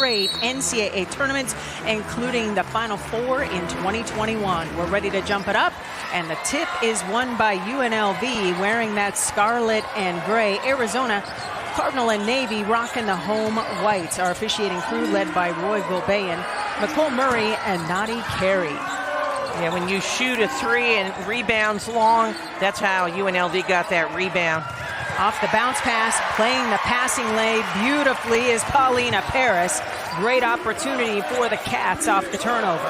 straight NCAA tournaments, including the Final Four in 2021. We're ready to jump it up, and the tip is won by UNLV, wearing that scarlet and gray. Arizona, Cardinal and Navy rocking the home whites. Our officiating crew led by Roy Gilbayan, McCole Murray, and Nadi Carey. Yeah, when you shoot a three and rebounds long, that's how UNLV got that rebound. Off the bounce pass, playing the passing lane beautifully is Paulina Paris. Great opportunity for the Cats off the turnover.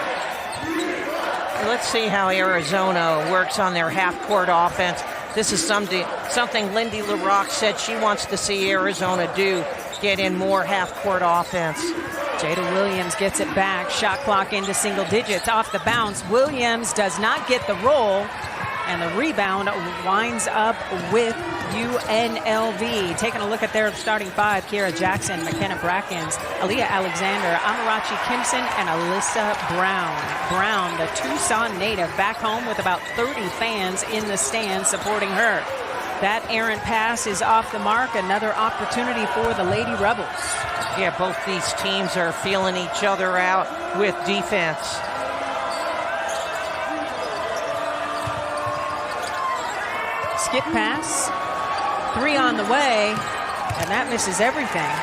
Let's see how Arizona works on their half-court offense. This is something Lindy LaRocque said she wants to see Arizona do, get in more half-court offense. Jada Williams gets it back, shot clock into single digits. Off the bounce, Williams does not get the roll, and the rebound winds up with UNLV. Taking a look at their starting five: Kiera Jackson, McKenna Brackens, Aaliyah Alexander, Amarachi Kimpson, and Alyssa Brown. Brown, the Tucson native, back home with about 30 fans in the stands supporting her. That errant pass is off the mark. Another opportunity for the Lady Rebels. Yeah, both these teams are feeling each other out with defense. Skip pass, three on the way, and that misses everything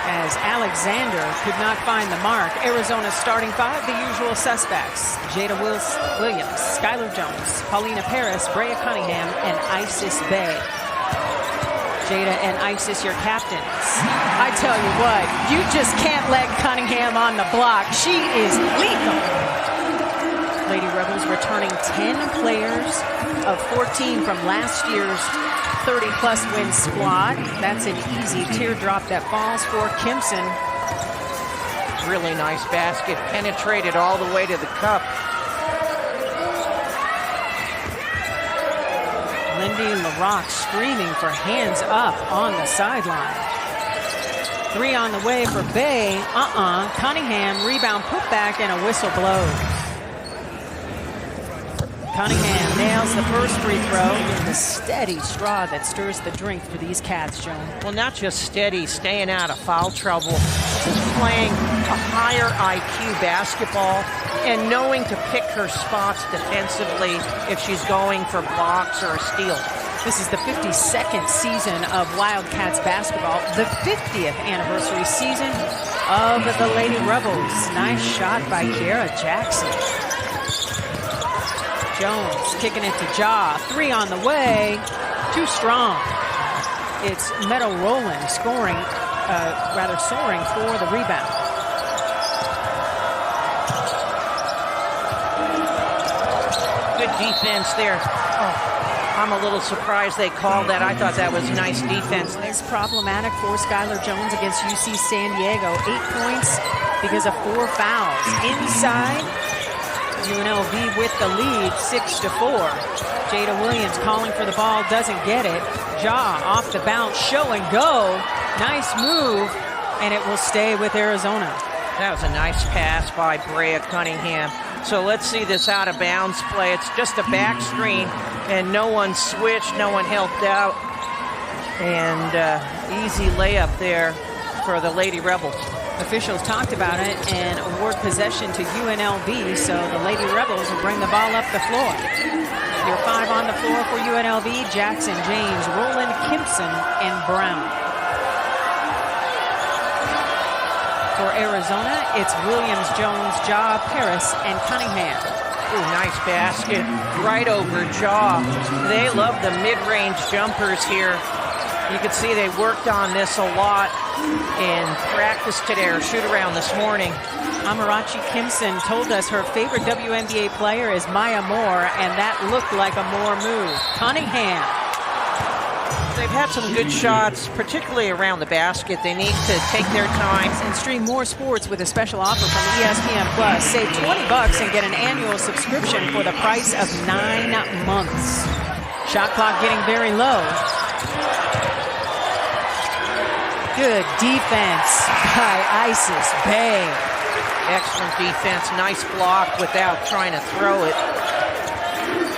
as Alexander could not find the mark. Arizona's starting five, the usual suspects: Jada Williams, Skylar Jones, Paulina Paris, Breya Cunningham, and Isis Bay. Jada and Isis, your captains. I tell you what, you just can't let Cunningham on the block. She is lethal. Lady Rebels returning 10 players of 14 from last year's 30-plus win squad. That's an easy teardrop that falls for Kimpson. Really nice basket, penetrated all the way to the cup. Lindy LaRocque screaming for hands up on the sideline. Three on the way for Bay. Cunningham, rebound, putback, and a whistle blows. Cunningham nails the first free throw. The steady straw that stirs the drink for these Cats, Joan. Well, not just steady, staying out of foul trouble, just playing a higher IQ basketball and knowing to pick her spots defensively if she's going for blocks or a steal. This is the 52nd season of Wildcats basketball, the 50th anniversary season of the Lady Rebels. Nice shot by Kiera Jackson. Jones kicking it to Ja. Three on the way. Too strong. It's Meadow Rowland soaring for the rebound. Good defense there. Oh, I'm a little surprised they called that. I thought that was nice defense. It's problematic for Skylar Jones against UC San Diego. 8 points because of 4 fouls. Inside, UNLV with the lead, 6-4. Jada Williams calling for the ball, doesn't get it. Ja off the bounce, show and go. Nice move, and it will stay with Arizona. That was a nice pass by Breya Cunningham. So let's see this out of bounds play. It's just a back screen, and no one switched, no one helped out. And easy layup there for the Lady Rebels. Officials talked about it and award possession to UNLV, so the Lady Rebels will bring the ball up the floor. Your 5 on the floor for UNLV: Jackson, James, Rowland, Kimpson, and Brown. For Arizona, it's Williams, Jones, Ja, Paris, and Cunningham. Ooh, nice basket right over Ja. They love the mid-range jumpers here. You can see they worked on this a lot in practice today, or shoot around this morning. Amarachi Kimpson told us her favorite WNBA player is Maya Moore, and that looked like a Moore move. Cunningham. They've had some good shots, particularly around the basket. They need to take their time. And stream more sports with a special offer from ESPN Plus. Save $20 and get an annual subscription for the price of 9 months. Shot clock getting very low. Good defense by Isis Bay. Excellent defense, nice block without trying to throw it.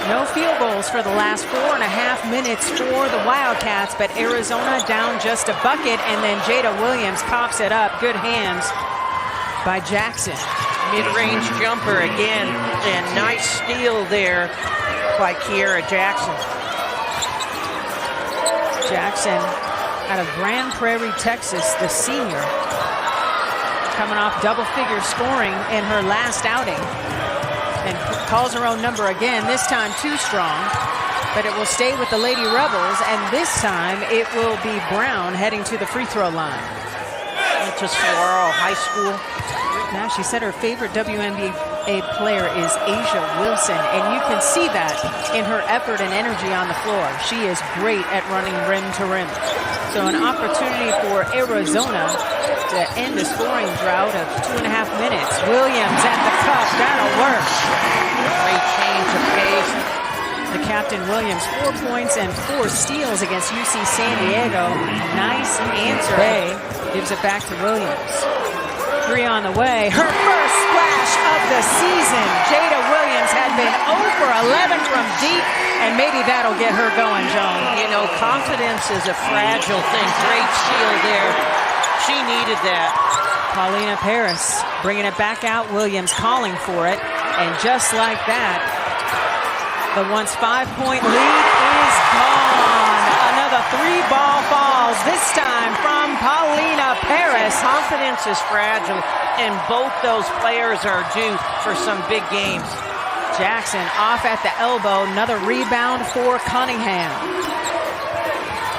No field goals for the last 4.5 minutes for the Wildcats, but Arizona down just a bucket, and then Jada Williams pops it up. Good hands by Jackson. Mid-range jumper again, and nice steal there by Kiera Jackson. Jackson out of Grand Prairie, Texas, the senior, coming off double-figure scoring in her last outing, and calls her own number again, this time too strong, but it will stay with the Lady Rebels, and this time it will be Brown heading to the free throw line. It's a Saguaro High School. Now she said her favorite WNBA player is Asia Wilson, and you can see that in her effort and energy on the floor. She is great at running rim to rim. So an opportunity for Arizona to end a scoring drought of 2.5 minutes. Williams at the cup, that'll work. Great change of pace. The captain Williams, 4 points and 4 steals against UC San Diego. Nice answer. Bay gives it back to Williams. 3 on the way. Her first splash of the season. Jada Williams had been 0 for 11 from deep, and maybe that'll get her going, Joan. You know, confidence is a fragile thing. Great steal there. She needed that. Paulina Paris bringing it back out. Williams calling for it, and just like that, the once 5-point lead is gone. Another 3-ball falls, this time from Paulina Paris. Confidence is fragile, and both those players are due for some big games. Jackson off at the elbow, another rebound for Cunningham.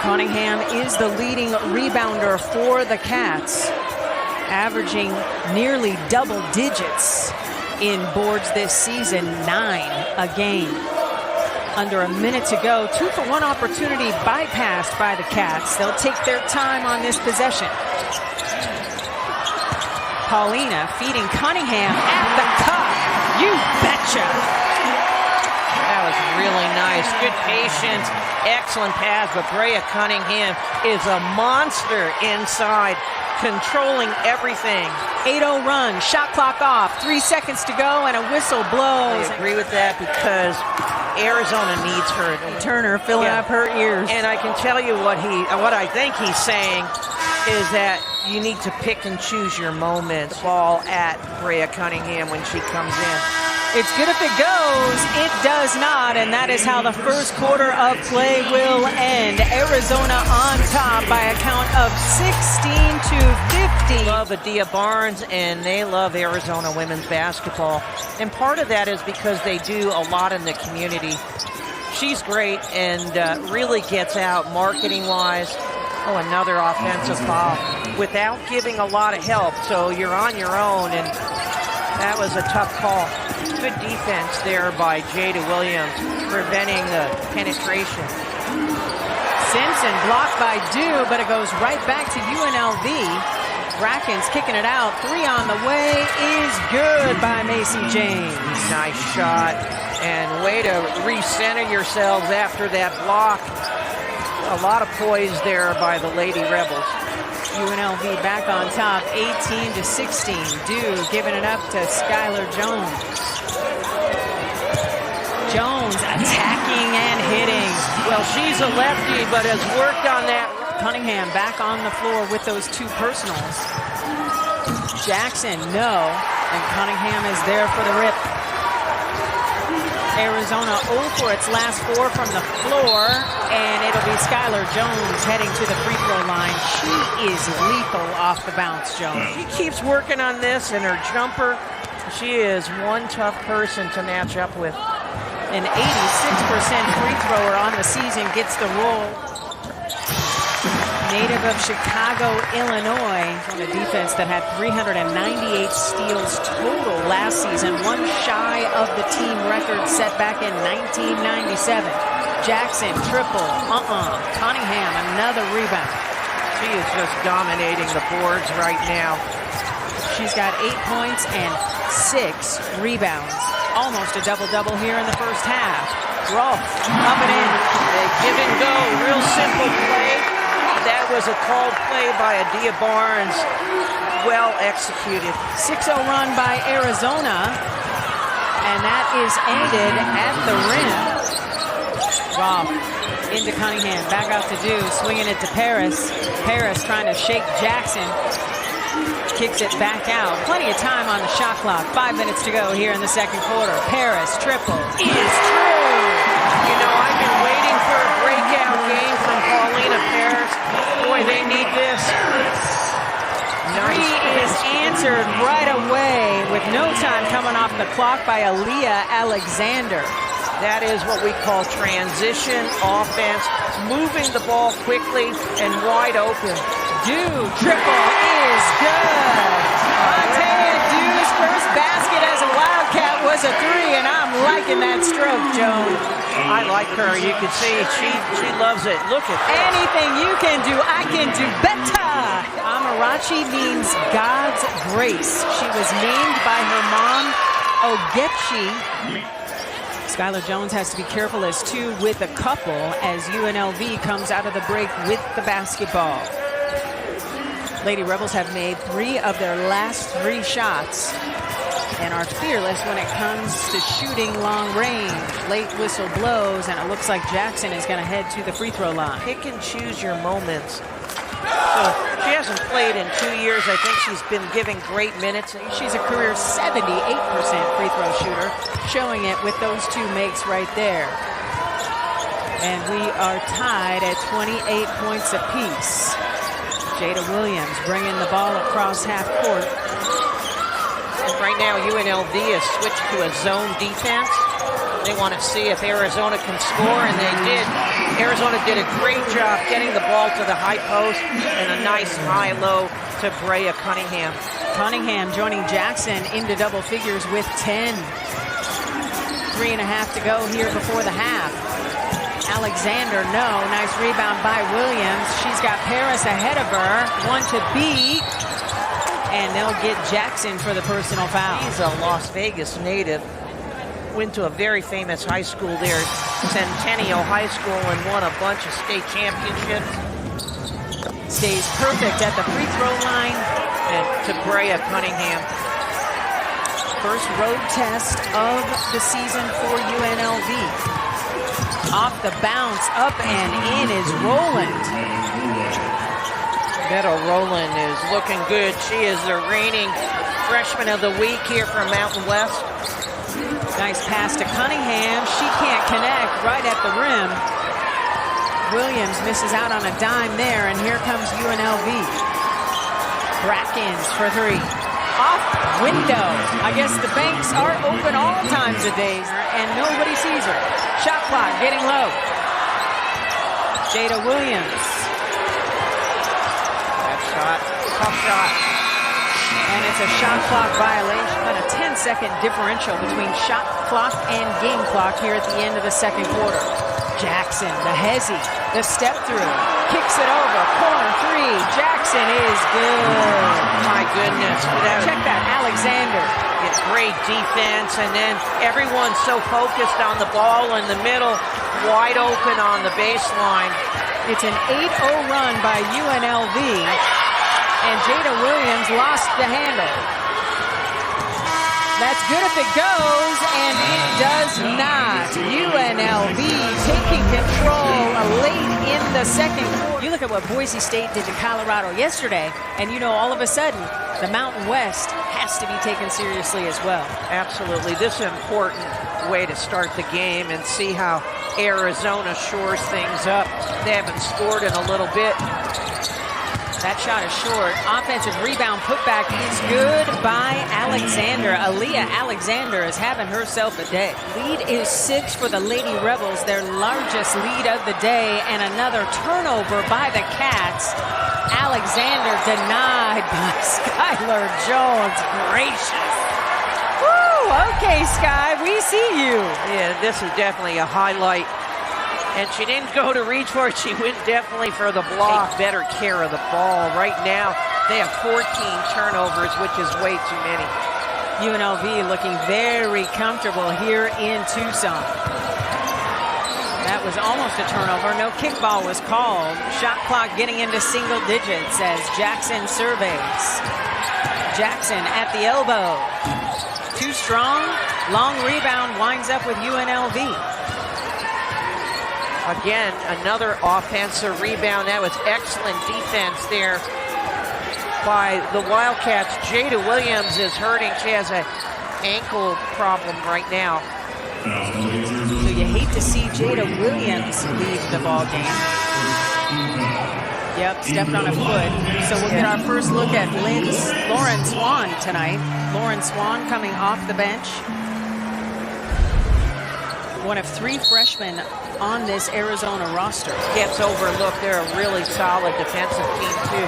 Cunningham is the leading rebounder for the Cats, averaging nearly double digits in boards this season, 9 a game. Under a minute to go, 2-for-1 opportunity bypassed by the Cats. They'll take their time on this possession. Paulina feeding Cunningham at the cup. You betcha. That was really nice. Good patience, excellent pass, but Breya Cunningham is a monster inside, controlling everything. 8-0 run, shot clock off, 3 seconds to go, and a whistle blows. I agree with that because Arizona needs her. Turner filling up her ears. And I can tell you what I think he's saying is that you need to pick and choose your moments. Ball at Breya Cunningham when she comes in. It's good if it goes. It does not, and that is how the first quarter of play will end. Arizona on top by a count of 16-15. They love Adia Barnes, and they love Arizona women's basketball. And part of that is because they do a lot in the community. She's great and really gets out marketing-wise. Oh, another offensive foul without giving a lot of help. So you're on your own, and that was a tough call. Good defense there by Jada Williams, preventing the penetration. Simpson blocked by Dew, but it goes right back to UNLV. Brackens kicking it out. 3 on the way is good by Macy James. Nice shot, and way to recenter yourselves after that block. A lot of poise there by the Lady Rebels. UNLV back on top, 18-16. Dew giving it up to Skylar Jones. Jones attacking and hitting. Well, she's a lefty, but has worked on that. Cunningham back on the floor with those 2 personals. Jackson, no, and Cunningham is there for the rip. Arizona 0 for its last 4 from the floor, and it'll be Skylar Jones heading to the free throw line. She is lethal off the bounce, Jones. She keeps working on this, and her jumper, she is one tough person to match up with. An 86% free thrower on the season gets the roll. Native of Chicago, Illinois, on a defense that had 398 steals total last season, 1 shy of the team record set back in 1997. Jackson, triple, Cunningham, another rebound. She is just dominating the boards right now. She's got 8 points and 6 rebounds. Almost a double-double here in the first half. Rolf, up and in. They give and go, real simple play. That was a called play by Adia Barnes. Well executed. 6-0 run by Arizona. And that is ended at the rim. Rolf into Cunningham. Back out to Dew. Swinging it to Paris. Paris trying to shake Jackson. kicks it back out. Plenty of time on the shot clock. 5 minutes to go here in the second quarter. Paris triple is true. You know, I've been waiting for a breakout game from Paulina Paris. Boy, they need this. Three is answered right away with no time coming off the clock by Aaliyah Alexander. That is what we call transition offense, moving the ball quickly and wide open. Dew triple is good. Montaya Dew's first basket as a Wildcat was a three, and I'm liking that stroke, Joan. I like her. You can see she loves it. Look at that. Anything you can do, I can do better. Amarachi means God's grace. She was named by her mom, Ogechi. Skylar Jones has to be careful as two with a couple as UNLV comes out of the break with the basketball. Lady Rebels have made 3 of their last 3 shots and are fearless when it comes to shooting long range. Late whistle blows, and it looks like Jackson is going to head to the free throw line. Pick and choose your moments. So she hasn't played in 2 years. I think she's been giving great minutes. She's a career 78% free throw shooter, showing it with those 2 makes right there. And we are tied at 28 points apiece. Jada Williams bringing the ball across half court. And right now UNLV has switched to a zone defense. They want to see if Arizona can score, and they did. Arizona did a great job getting the ball to the high post and a nice high-low to Breya Cunningham. Cunningham joining Jackson into double figures with 10. 3.5 to go here before the half. Alexander, no. Nice rebound by Williams. She's got Paris ahead of her. 1 to beat. And they'll get Jackson for the personal foul. He's a Las Vegas native. Went to a very famous high school there, Centennial High School, and won a bunch of state championships. Stays perfect at the free throw line. And to Breya Cunningham. First road test of the season for UNLV. Off the bounce, up and in is Rowland. Beto Rowland is looking good. She is the reigning freshman of the week here from Mountain West. Nice pass to Cunningham. She can't connect right at the rim. Williams misses out on a dime there, and here comes UNLV. Brackens for 3. Off window. I guess the banks are open all times of day, and nobody sees her. Shot clock getting low. Jada Williams. That shot, tough shot. And it's a shot clock violation, but a 10-second differential between shot clock and game clock here at the end of the second quarter. Jackson, the hezzy, the step through, kicks it over, corner 3. Jackson is good. My goodness. Check that, Alexander. It's great defense, and then everyone's so focused on the ball in the middle, wide open on the baseline. It's an 8-0 run by UNLV. And Jada Williams lost the handle. That's good if it goes, and it does not. UNLV taking control late in the second quarter. You look at what Boise State did to Colorado yesterday, and you know all of a sudden the Mountain West has to be taken seriously as well. Absolutely. This is an important way to start the game and see how Arizona shores things up. They haven't scored in a little bit. That shot is short. Offensive rebound putback is good by Alexander. Aaliyah Alexander is having herself a day. Lead is 6 for the Lady Rebels, their largest lead of the day, and another turnover by the Cats. Alexander denied by Skylar Jones. Gracious. Woo! Okay, Sky, we see you. Yeah, this is definitely a highlight. And she didn't go to reach for it. She went definitely for the block. Take better care of the ball. Right now, they have 14 turnovers, which is way too many. UNLV looking very comfortable here in Tucson. That was almost a turnover. No kickball was called. Shot clock getting into single digits as Jackson surveys. Jackson at the elbow. Too strong. Long rebound winds up with UNLV. Again, another offensive rebound. That was excellent defense there by the Wildcats. Jada Williams is hurting. She has an ankle problem right now. So you hate to see Jada Williams leave the ball game. Yep, stepped on a foot. So we'll get our first look at Lauryn Swann tonight. Lauryn Swann coming off the bench. One of 3 freshmen on this Arizona roster. Gets overlooked. They're a really solid defensive team, too.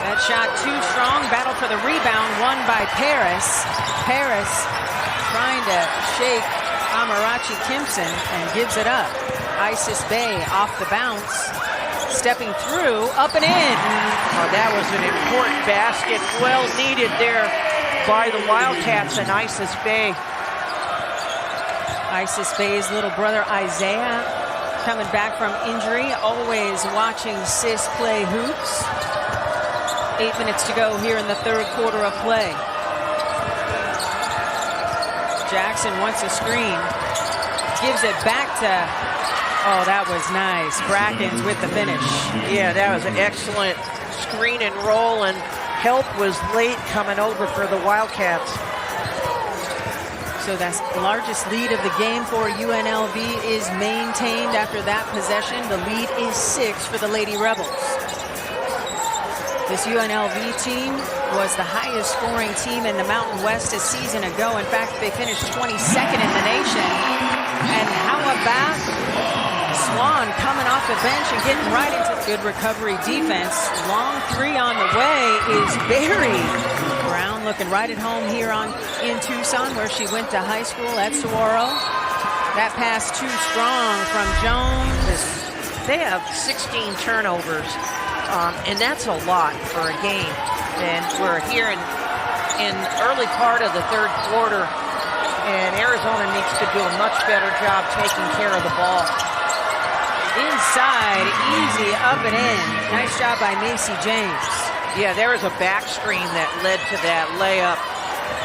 That shot too strong. Battle for the rebound, won by Paris. Paris trying to shake Amarachi Kimpson and gives it up. Isis Bay off the bounce. Stepping through, up and in. Oh, that was an important basket. Well needed there by the Wildcats and Isis Bay. Isis Bay's little brother Isaiah coming back from injury, always watching sis play hoops. 8 minutes to go here in the third quarter of play. Jackson wants a screen, gives it back to, oh, that was nice. Brackens with the finish. Yeah, that was an excellent screen and roll, and help was late coming over for the Wildcats. So that's the largest lead of the game for UNLV is maintained after that possession. The lead is 6 for the Lady Rebels. This UNLV team was the highest scoring team in the Mountain West a season ago. In fact, they finished 22nd in the nation. And how about Swann coming off the bench and getting right into good recovery defense. Long 3 on the way is buried. Brown looking right at home here in Tucson, where she went to high school at Saguaro. That pass too strong from Jones. They have 16 turnovers, and that's a lot for a game. And we're here in early part of the third quarter, and Arizona needs to do a much better job taking care of the ball. Inside, easy, up and in. Nice job by Macy James. Yeah, there was a back screen that led to that layup.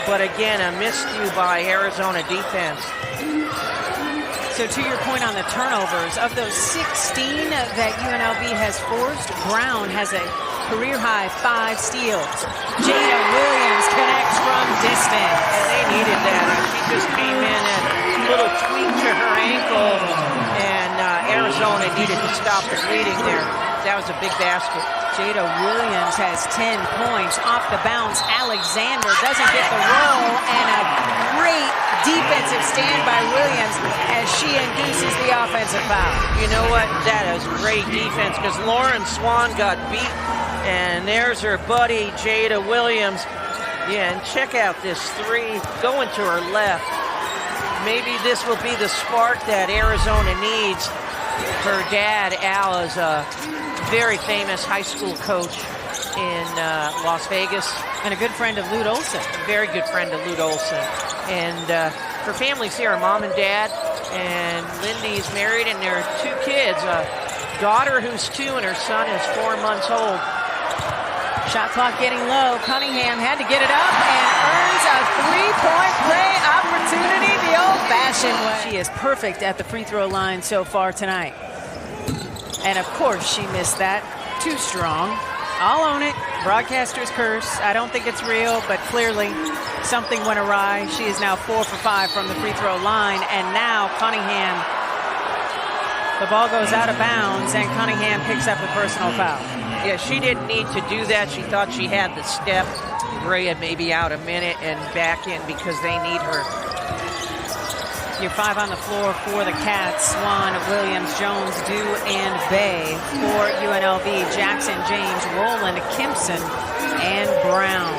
But again, a miscue by Arizona defense. So to your point on the turnovers, of those 16 that UNLV has forced, Brown has a career-high 5 steals. Jada Williams connects from distance. And they needed that. She just came in and a little tweak to her ankle, and Arizona needed to stop the bleeding there. That was a big basket. Jada Williams has 10 points off the bounce. Alexander doesn't get the roll, and a great defensive stand by Williams as she induces the offensive foul. You know what? That is great defense because Lauryn Swann got beat, and there's her buddy Jada Williams. Yeah, and check out this 3 going to her left. Maybe this will be the spark that Arizona needs. Her dad, Al, is a very famous high school coach in Las Vegas. And a good friend of Lute Olson. Very good friend of Lute Olson. And her family's here, her mom and dad. And Lindy's married, and there are 2 kids. A daughter who's 2, and her son is 4 months old. Shot clock getting low. Cunningham had to get it up and earns a 3-point play opportunity the old-fashioned way. She is perfect at the free throw line so far tonight. And, of course, she missed that. Too strong. I'll own it. Broadcaster's curse. I don't think it's real, but clearly something went awry. She is now 4 for 5 from the free throw line. And now Cunningham, the ball goes out of bounds, and Cunningham picks up a personal foul. Yeah, she didn't need to do that. She thought she had the step. Breya maybe out a minute and back in because they need her. Your 5 on the floor for the Cats. Swann, Williams, Jones, Dew, and Bay. For UNLV, Jackson, James, Rowland, Kimpson, and Brown.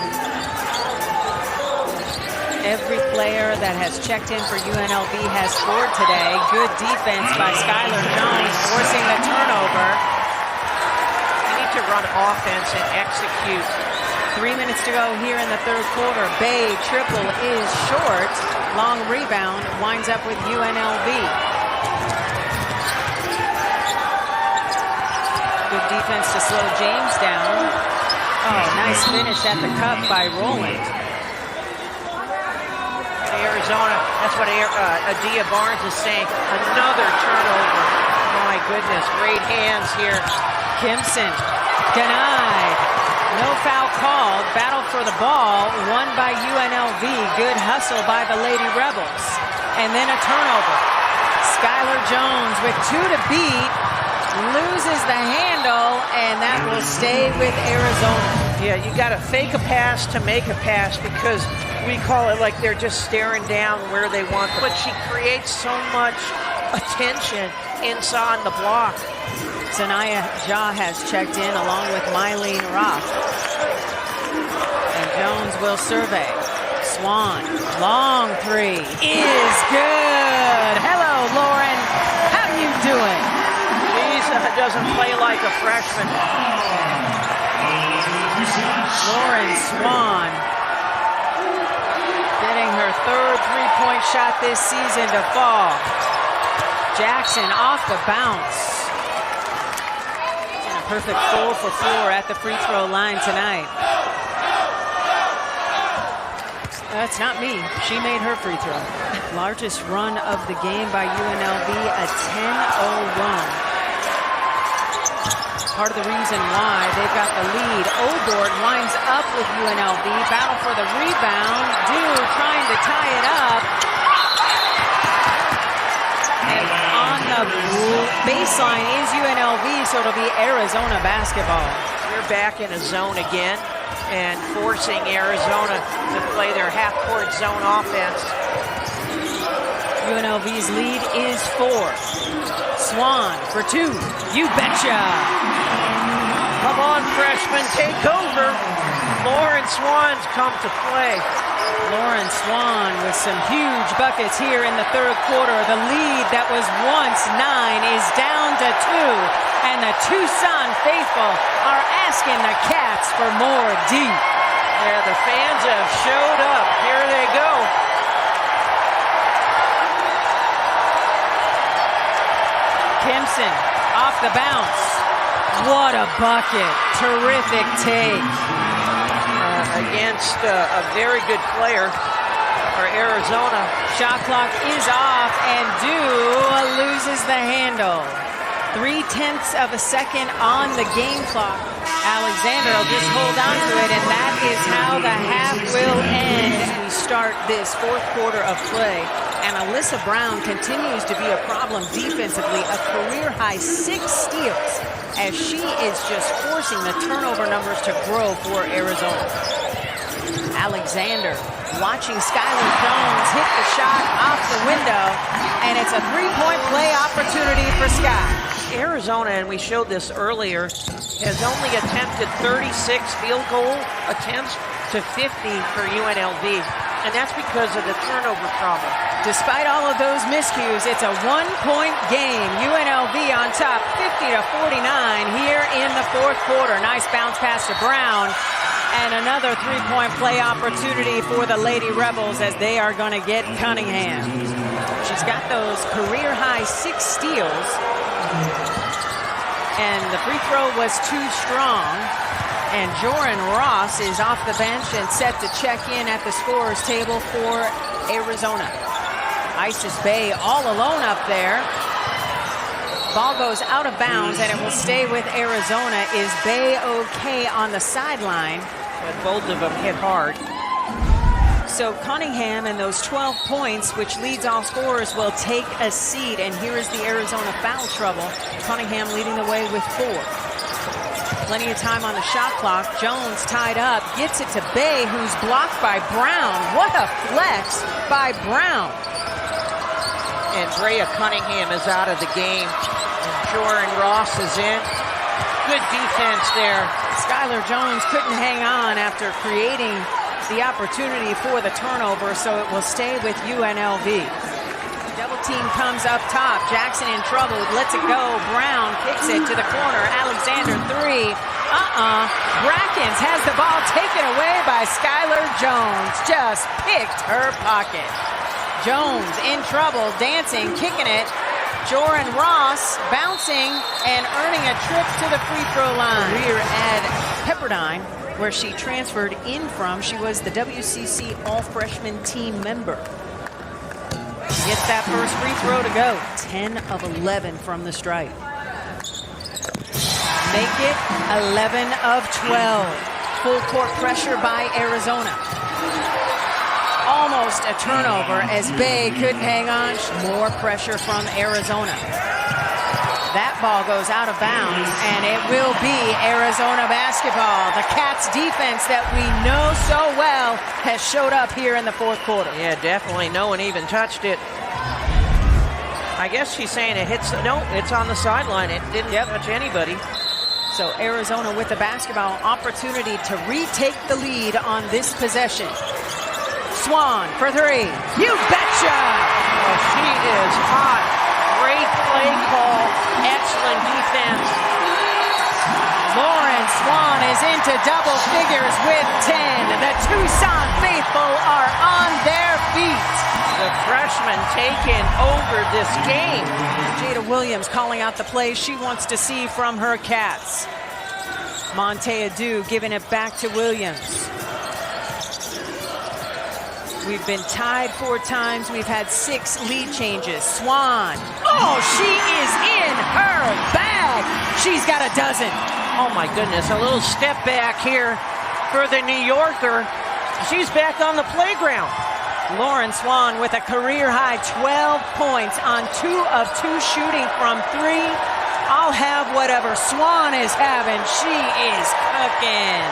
Every player that has checked in for UNLV has scored today. Good defense by Skylar Jones, forcing the turnover. To run offense and execute. 3 minutes to go here in the third quarter. Bay triple is short. Long rebound winds up with UNLV. Good defense to slow James down. Oh, nice finish at the cup by Rowland. Arizona, that's what Adia Barnes is saying. Another turnover. My goodness, great hands here. Kimpson Denied. No foul called. Battle for the ball. Won by UNLV. Good hustle by the Lady Rebels. And then a turnover. Skylar Jones with 2 to beat. Loses the handle, and that will stay with Arizona. Yeah, you got to fake a pass to make a pass, because we call it like they're just staring down where they want them. But she creates so much attention inside the block. Montaya Dew has checked in along with Mylene Roth. And Jones will survey. Swann, long 3 is good. Hello, Lauryn. How you doing? Doesn't play like a freshman. Lauryn Swann getting her 3rd three-point shot this season to fall. Jackson off the bounce. And a perfect 4 for 4 at the free throw line tonight. That's not me. She made her free throw. Largest run of the game by UNLV, a 10-0 run. Part of the reason why they've got the lead. Obord winds up with UNLV. Battle for the rebound. Dew trying to tie it up. And on the baseline is UNLV, so it'll be Arizona basketball. They're back in a zone again and forcing Arizona to play their half-court zone offense. UNLV's lead is 4. Swann for 2. You betcha! Come on, freshmen, take over. Lauryn Swann's come to play. Lauryn Swann with some huge buckets here in the 3rd quarter. The lead that was once 9 is down to 2. And the TUCSON faithful are asking the Cats for more deep. Yeah, the fans have showed up. Here they go. Kimson off the bounce. What a bucket. Terrific take. Against a very good player for Arizona. Shot clock is off, and Dew loses the handle. 0.3 of a second on the game clock. Alexander will just hold on to it, and that is how the half will end. We start this 4th quarter of play. And Alyssa Brown continues to be a problem defensively, a career-high 6 steals, as she is just forcing the turnover numbers to grow for Arizona. Alexander watching Skylar Jones hit the shot off the window, and it's a 3-point play opportunity for Sky. Arizona, and we showed this earlier, has only attempted 36 field goal attempts to 50 for UNLV. And that's because of the turnover problem. Despite all of those miscues, it's a 1-point game. UNLV on top, 50-49 here in the 4th quarter. Nice bounce pass to Brown. And another 3-point play opportunity for the Lady Rebels as they are going to get Cunningham. She's got those career-high 6 steals. And the free throw was too strong. And Joran Ross is off the bench and set to check in at the scorer's table for Arizona. Isis Bay all alone up there. Ball goes out of bounds, and it will stay with Arizona. Is Bay okay on the sideline? But both of them hit hard. So Cunningham and those 12 points, which leads all scorers, will take a seat. And here is the Arizona foul trouble. Cunningham leading the way with 4. Plenty of time on the shot clock. Jones tied up, gets it to Bay, who's blocked by Brown. What a flex by Brown. And Breya Cunningham is out of the game. And Joran Ross is in. Good defense there. Skylar Jones couldn't hang on after creating the opportunity for the turnover, so it will stay with UNLV. Double team comes up top. Jackson in trouble, lets it go. Brown kicks it to the corner. Alexander 3. Brackens has the ball taken away by Skylar Jones. Just picked her pocket. Jones in trouble, dancing, kicking it. Joran Ross bouncing and earning a trip to the free throw line. Career at Pepperdine, where she transferred in from. She was the WCC All-Freshman team member. Gets that first free throw to go. 10 of 11 from the stripe. make it 11 of 12. Full court pressure by Arizona. Almost a turnover as Bay couldn't hang on. More pressure from Arizona. That ball goes out of bounds, and it will be Arizona basketball. The Cats defense that we know so well has showed up here in the fourth quarter. Yeah, definitely. No one even touched it. I guess she's saying it hits. No, it's on the sideline. It didn't touch anybody. So Arizona with the basketball opportunity to retake the lead on this possession. Swann for three. You betcha! Oh, she is hot. Great play call. Excellent defense. Lauryn Swann is into double figures with 10. The TUCSON faithful are on their feet. The freshman taking over this game. Jada Williams calling out the plays she wants to see from her Cats. Montaya Dew giving it back to Williams. We've been tied 4 times. We've had 6 lead changes. Swann. Oh, she is in her bag. She's got a dozen. Oh, my goodness. A little step back here for the New Yorker. She's back on the playground. Lauryn Swann with a career-high 12 points on 2 of 2 shooting from 3. I'll have whatever Swann is having. She is cooking.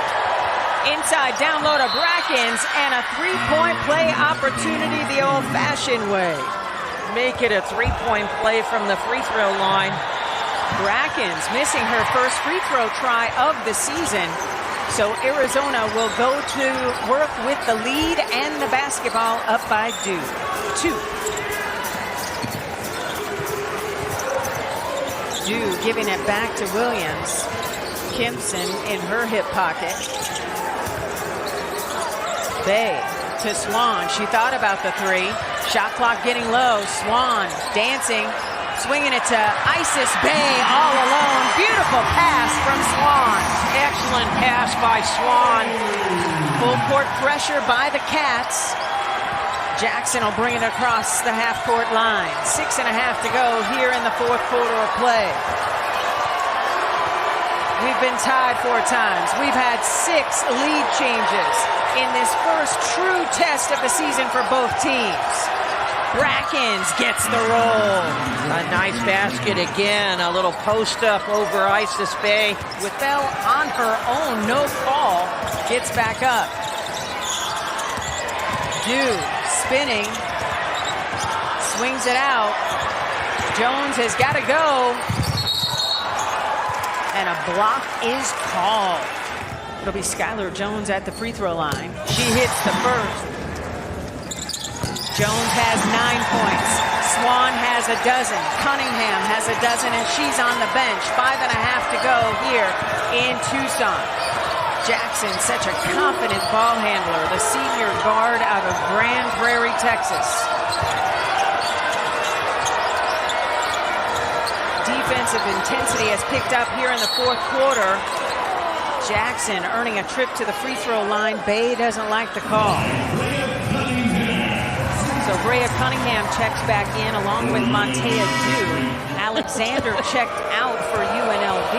Inside down low to Brackens, and a 3-point play opportunity the old-fashioned way. Make it a 3-point play from the free throw line. Brackens missing her first free throw try of the season. So Arizona will go to work with the lead and the basketball up by Dew. 2. Dew giving it back to Williams. Kimpson in her hip pocket. Bay to Swann. She thought about the 3. Shot clock getting low. Swann dancing, swinging it to Isis Bay all alone. Beautiful pass from Swann. Excellent pass by Swann. Full court pressure by the Cats. Jackson will bring it across the half-court line. 6.5 to go here in the fourth quarter of play. We've been tied 4 times. We've had 6 lead changes in this first true test of the season for both teams. Brackens gets the roll. A nice basket again. A little post up over Isis Bay. Withell on her own, no fall, gets back up. Dew spinning, swings it out. Jones has got to go. And a block is called. It'll be Skylar Jones at the free throw line. She hits the first. Jones has 9 points. Swann has a dozen. Cunningham has a dozen, and she's on the bench. 5.5 to go here in Tucson. Jackson, such a confident ball handler, the senior guard out of Grand Prairie, Texas. Defensive intensity has picked up here in the fourth quarter. Jackson earning a trip to the free throw line. Bay doesn't like the call. So Breya Cunningham checks back in along with Montaya Dew. Alexander checked out for UNLV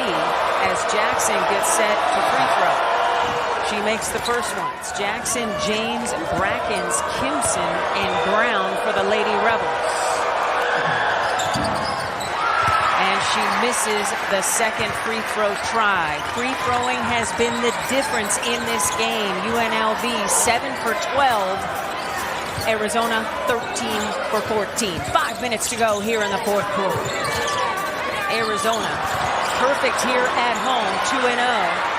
as Jackson gets set for free throw. She makes the first one. It's Jackson, James, Brackens, Kimpson, and Brown for the Lady Rebels. And she misses the second free throw try. Free throwing has been the difference in this game. UNLV 7 for 12. Arizona 13 for 14. 5 minutes to go here in the fourth quarter. Arizona perfect here at home, 2-0.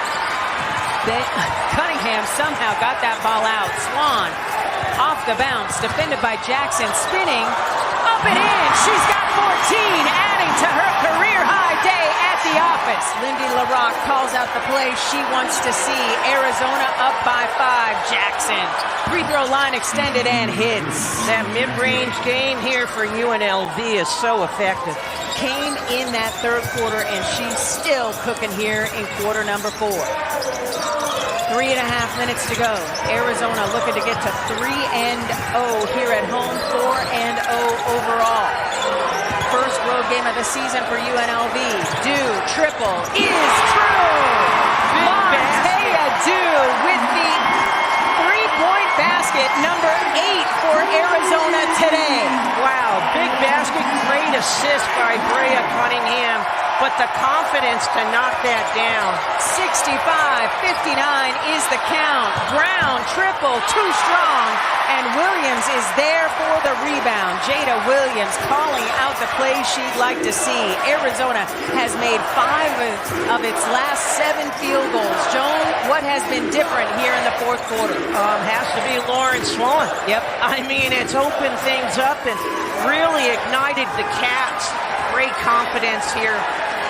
Cunningham somehow got that ball out. Swann off the bounce, defended by Jackson, spinning, up and in. She's got 14, adding to her career-high day at the office. Lindy LaRock calls out the play she wants to see. Arizona up by 5. Jackson, free throw line extended and hits. That mid-range game here for UNLV is so effective. Came in that third quarter, and she's still cooking here in quarter number 4. 3.5 minutes to go. Arizona looking to get to 3-0 here at home, 4-0 overall. first road game of the season for UNLV. Dew, triple, is true! Montaya Dew with the three-point basket, number 8 for Arizona today. Wow, big basket, great assist by Breya Cunningham, but the confidence to knock that down. 65-59 is the count. Brown, triple, too strong, and Williams is there for the rebound. Jada Williams calling out the plays she'd like to see. Arizona has made 5 of its last 7 field goals. Joan, what has been different here in the fourth quarter? Has to be Lauryn Swann. Yep. I mean, it's opened things up and really ignited the Cats. Great confidence here.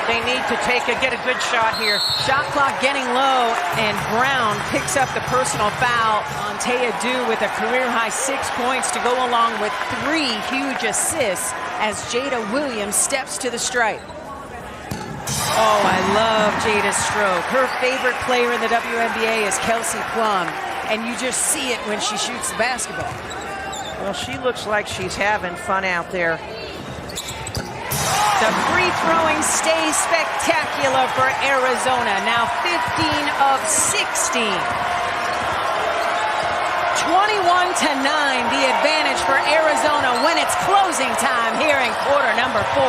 They need to get a good shot here. Shot clock getting low, and Brown picks up the personal foul. Montaya Dew with a career-high 6 points to go along with 3 huge assists as Jada Williams steps to the stripe. Oh, I love Jada's stroke. Her favorite player in the WNBA is Kelsey Plum, and you just see it when she shoots the basketball. Well, she looks like she's having fun out there. The free throwing stays spectacular for Arizona. Now 15 of 16. 21-9, the advantage for Arizona when it's closing time here in quarter number 4.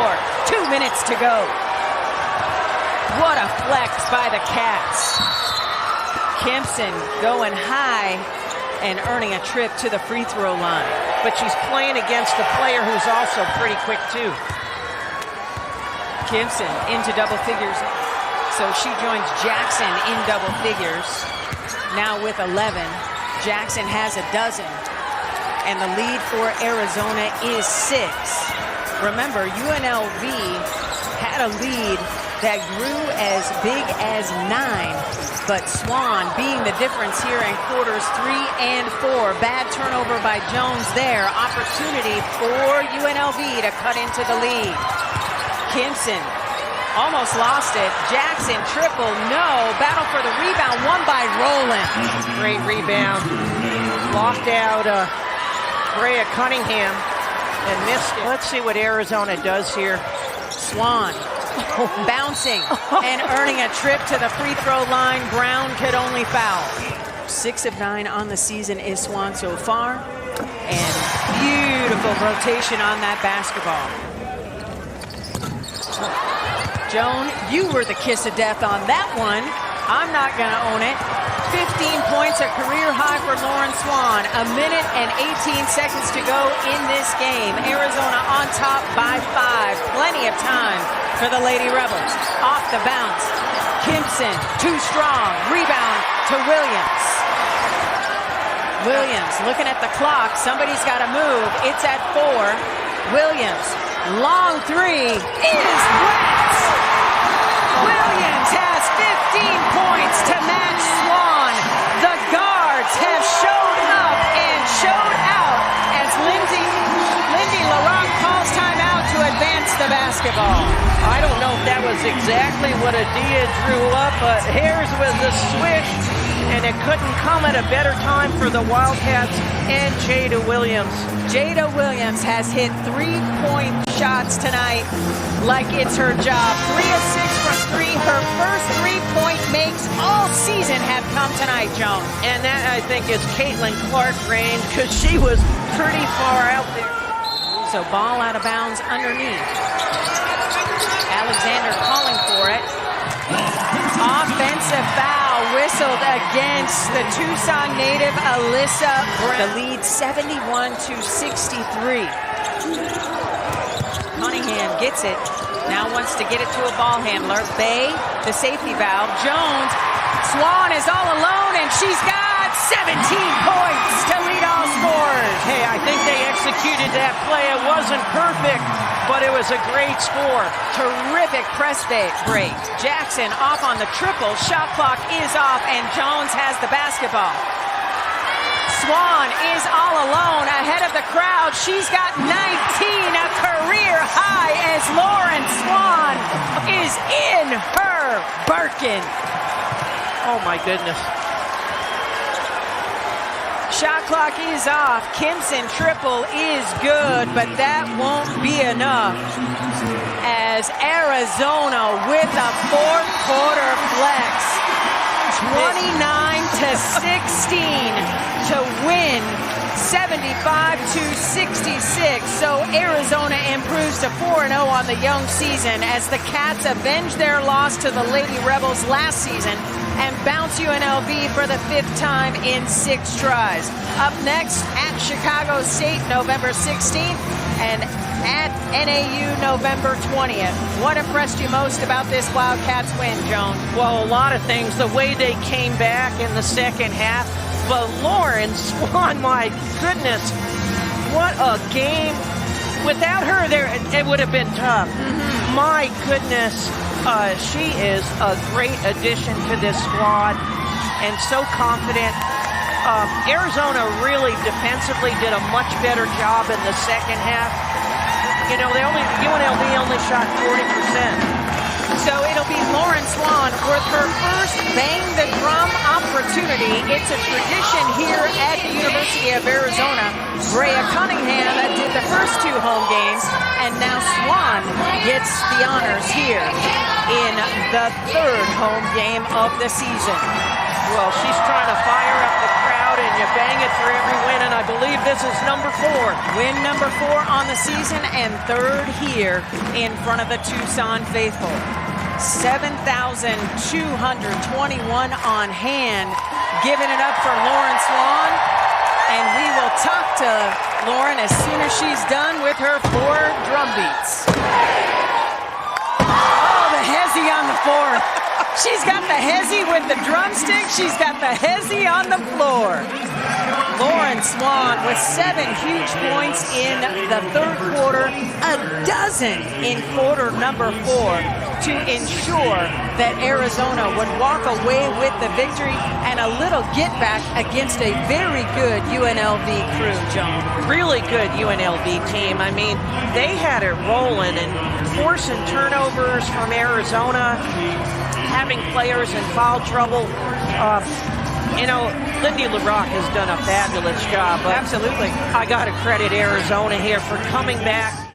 2 minutes to go. What a flex by the Cats. Kimpson going high and earning a trip to the free throw line. But she's playing against a player who's also pretty quick too. Kimpson into double figures. So she joins Jackson in double figures. Now with 11. Jackson has a dozen. And the lead for Arizona is 6. Remember, UNLV had a lead that grew as big as 9. But Swann being the difference here in quarters 3 and 4. Bad turnover by Jones there. Opportunity for UNLV to cut into the lead. Kimpson almost lost it. Jackson triple, no. Battle for the rebound, won by Rowland. Great rebound. Locked out Breya Cunningham and missed it. Let's see what Arizona does here. Swann bouncing and earning a trip to the free throw line. Brown could only foul. 6 of 9 on the season is Swann so far. And beautiful rotation on that basketball. Joan, you were the kiss of death on that one. I'm not going to own it. 15 points, a career high for Lauryn Swann. 1 minute and 18 seconds to go in this game. Arizona on top by 5. Plenty of time for the Lady Rebels. Off the bounce. Kimpson, too strong. Rebound to Williams. Williams looking at the clock. Somebody's got to move. It's at 4. Williams, long 3 is wet. Williams has 15 points to match Swann. The guards have showed up and showed out as Lindy LaRock calls timeout to advance the basketball. I don't know if that was exactly what Adia drew up, but here's with the swish, and it couldn't come at a better time for the Wildcats and Jada Williams. Jada Williams has hit 3-point shots tonight like it's her job. 3 of 6 from 3. Her first 3-point makes all season have come tonight, Joan. And that, I think, is Caitlin Clark range, because she was pretty far out there. So ball out of bounds underneath. Alexander calling for it. Offensive foul whistled against the Tucson native Alyssa Brown. The lead 71-63. Cunningham gets it. Now wants to get it to a ball handler. Bay, the safety valve. Jones. Swann is all alone, and she's got 17 points to lead all scorers. Hey, I think they executed that play. It wasn't perfect, but it was a great score. Terrific press break. Jackson off on the triple. Shot clock is off, and Jones has the basketball. Swann is all alone ahead of the crowd. She's got 19, a career high, as Lauryn Swann is in her Birkin. Oh my goodness. Shot clock is off. Kimson triple is good, but that won't be enough as Arizona with a fourth quarter flex. 29-16 to win 75-66. So Arizona improves to 4-0 on the young season as the Cats avenge their loss to the Lady Rebels last season and bounce UNLV for the 5th time in 6 tries. Up next at Chicago State, November 16th, and at NAU, November 20th. What impressed you most about this Wildcats win, Joan? Well, a lot of things. The way they came back in the second half. But Lauryn Swann, my goodness, what a game. Without her there, it would have been tough. My goodness, she is a great addition to this squad and so confident. Arizona really defensively did a much better job in the second half. You know, UNLV only shot 40%. So it'll be Lauryn Swann with her first bang the drum opportunity. It's a tradition here at the University of Arizona. Breya Cunningham did the first 2 home games, and now Swann gets the honors here in the 3rd home game of the season. Well, she's trying to fire up the crowd, and you bang it for every win, and I believe this is number 4. Win number 4 on the season and 3rd here in front of the Tucson faithful. 7,221 on hand. Giving it up for Lauryn Swann, and we will talk to Lauryn as soon as she's done with her 4 drum beats. Oh, the hezzy on the 4th. She's got the hezzy with the drumstick. She's got the hezzy on the floor. Lauryn Swann with 7 huge points in the 3rd quarter, a dozen in quarter number 4 to ensure that Arizona would walk away with the victory and a little get back against a very good UNLV crew, John. Really good UNLV team. I mean, they had it rolling and forcing turnovers from Arizona, having players in foul trouble. You know, Lindy LaRock has done a fabulous job. Absolutely. I got to credit Arizona here for coming back.